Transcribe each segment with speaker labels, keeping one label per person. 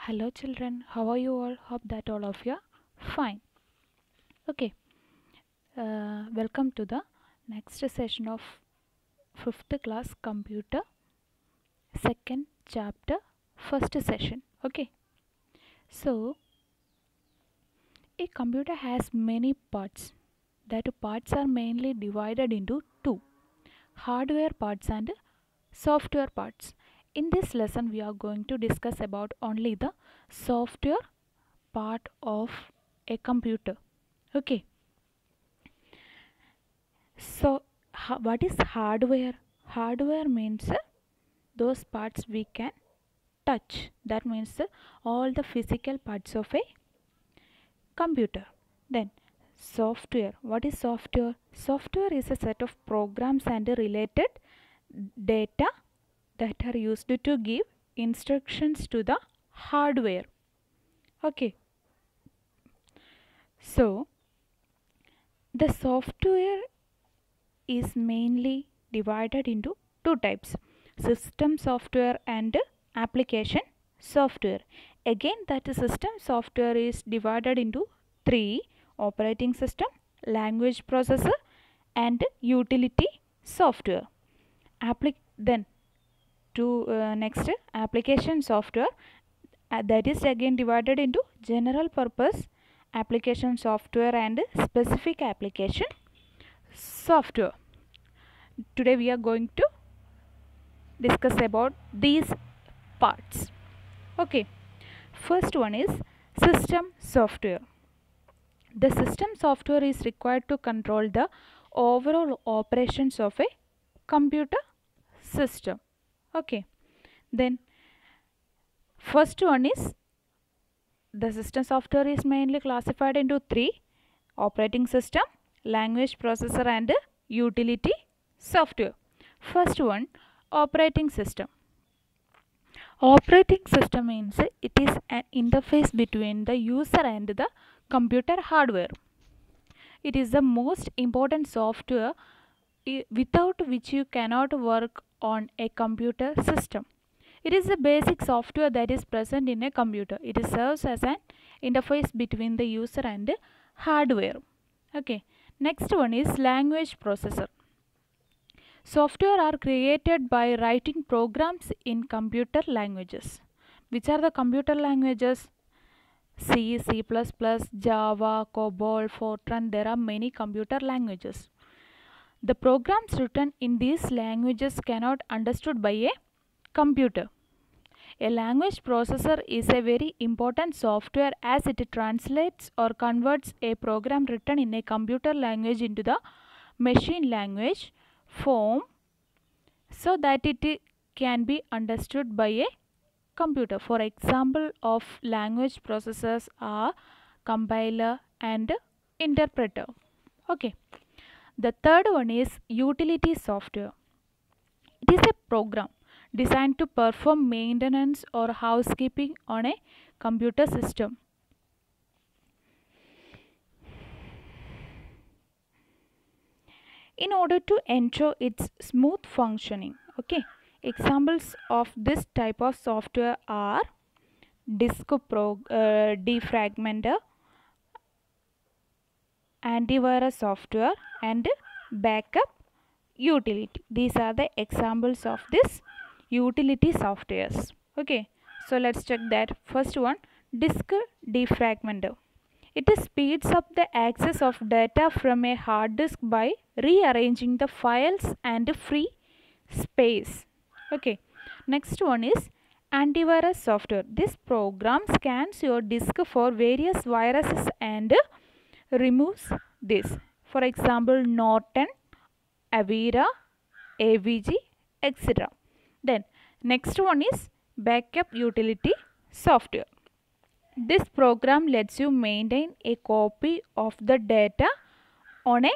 Speaker 1: Hello children, how are you all? Hope that all of you are fine. Okay, welcome to the next session of 5th class computer, second chapter, first session. Okay, so a computer has many parts. That parts are mainly divided into two: hardware parts and software parts. In this lesson, we are going to discuss about only the software part of a computer. Okay. So, what is hardware? Hardware means those parts we can touch. That means all the physical parts of a computer. Then, software. What is software? Software is a set of programs and related data that are used to give instructions to the hardware. Okay. So, the software is mainly divided into two types: system software and application software. Again, that system software is divided into three: operating system, language processor and utility software. Then to next, application software, that is again divided into general purpose application software and specific application software. Today we are going to discuss about these parts. Okay, first one is system software. The system software is required to control the overall operations of a computer system. Okay, then first one is the system software is mainly classified into three: operating system, language processor and utility software. First one, operating system. Operating system means it is an interface between the user and the computer hardware. It is the most important software without which you cannot work on a computer system. It is the basic software that is present in a computer. It serves as an interface between the user and the hardware. Okay. Next one is language processor. Software are created by writing programs in computer languages. Which are the computer languages? C, C++, Java, COBOL, Fortran. There are many computer languages. The programs written in these languages cannot understood by a computer. A language processor is a very important software as it translates or converts a program written in a computer language into the machine language form so that it can be understood by a computer. For example of language processors are compiler and interpreter. Okay. The third one is utility software. It is a program designed to perform maintenance or housekeeping on a computer system. In order to ensure its smooth functioning. Okay, examples of this type of software are defragmenter, antivirus software and backup utility. These are the examples of this utility softwares. Okay, so let's check that. First one, disk defragmenter. It speeds up the access of data from a hard disk by rearranging the files and free space. Okay. Next one is antivirus software. This program scans your disk for various viruses and removes this. For example, Norton, Avira, AVG, etc. Then next one is backup utility software. This program lets you maintain a copy of the data on a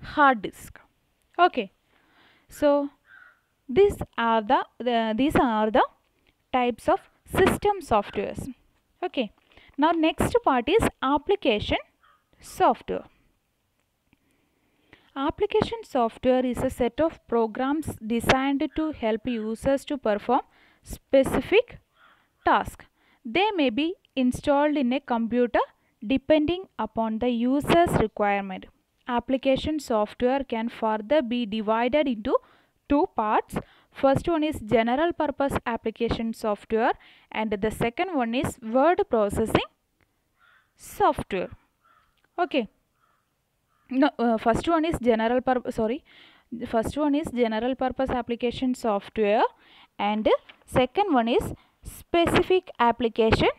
Speaker 1: hard disk. Okay. So these are the types of system softwares. Okay. Now next part is application software. Application software is a set of programs designed to help users to perform specific tasks. They may be installed in a computer depending upon the user's requirement. Application software can further be divided into two parts. First one is general purpose application software and the second one is word processing software. Okay. No, first one is general purpose application software and second one is specific application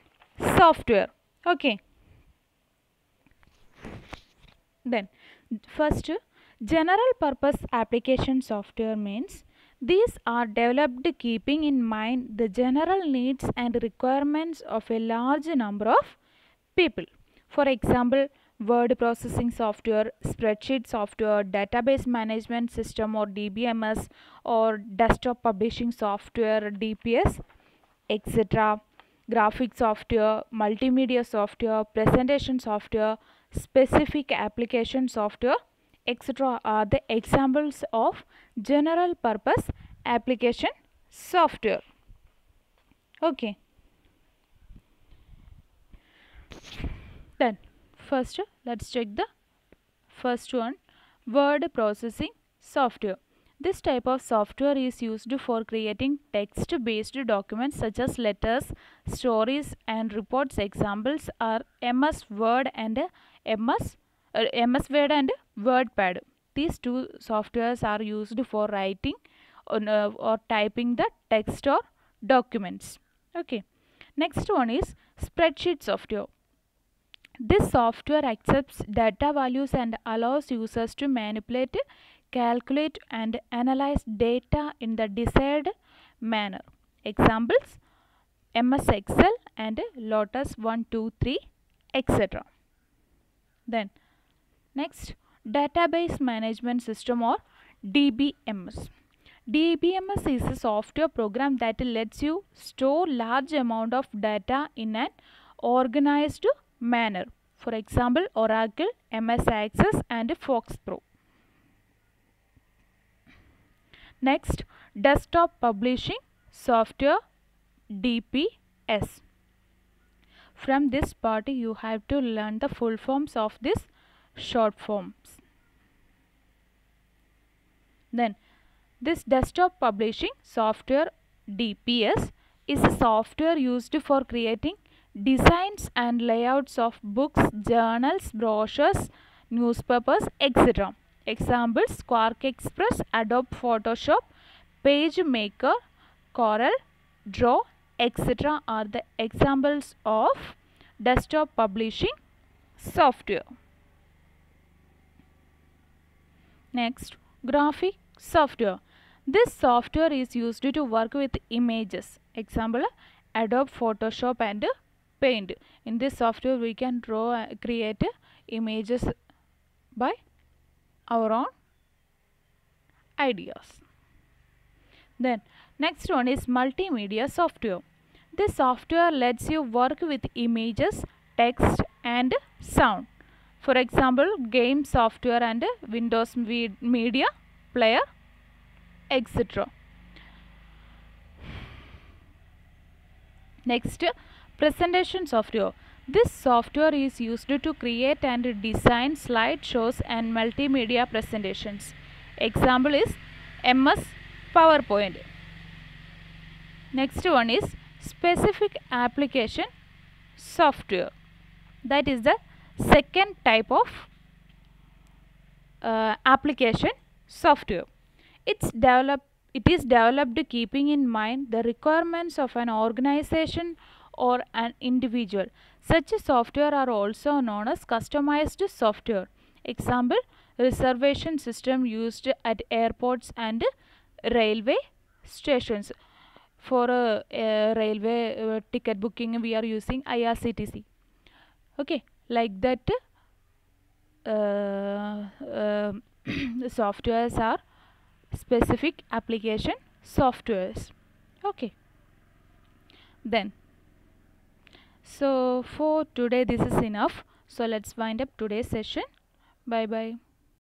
Speaker 1: software. Okay. Then first, general purpose application software means these are developed keeping in mind the general needs and requirements of a large number of people. For example, word processing software, spreadsheet software, database management system or DBMS, or desktop publishing software DPS, etc. Graphic software, multimedia software, presentation software, specific application software, etc. are the examples of general purpose application software. Okay. Then first let's check the first one, word processing software. This type of software is used for creating text based documents such as letters, stories and reports. Examples are MS Word and MS Word and WordPad. These two softwares are used for writing or typing the text or documents. Okay. Next one is spreadsheet software. This software accepts data values and allows users to manipulate, calculate and analyze data in the desired manner. Examples: MS Excel and Lotus 123, etc. Then next, database management system or DBMS. DBMS is a software program that lets you store large amount of data in an organized manner. For example, Oracle, MS Access and Fox Pro. Next, desktop publishing software DPS. From this part you have to learn the full forms of these short forms. Then this desktop publishing software DPS is a software used for creating designs and layouts of books, journals, brochures, newspapers, etc. Examples: Quark Express, Adobe Photoshop, PageMaker, Corel Draw, etc. are the examples of desktop publishing software. Next, graphic software. This software is used to work with images. Example: Adobe Photoshop and Paint. In this software we can draw, create images by our own ideas. Then next one is multimedia software. This software lets you work with images, text and sound. For example, game software and Windows Media Player, etc. Next, presentation software. This software is used to create and design slideshows and multimedia presentations. Example is MS PowerPoint. Next one is specific application software. That is the second type of application software. It is developed keeping in mind the requirements of an organization or an individual. Such software are also known as customized software. Example: reservation system used at airports and railway stations. For railway ticket booking we are using IRCTC. Okay, like that softwares are specific application softwares. Okay, then so for today this is enough. So let's wind up today's session. Bye bye.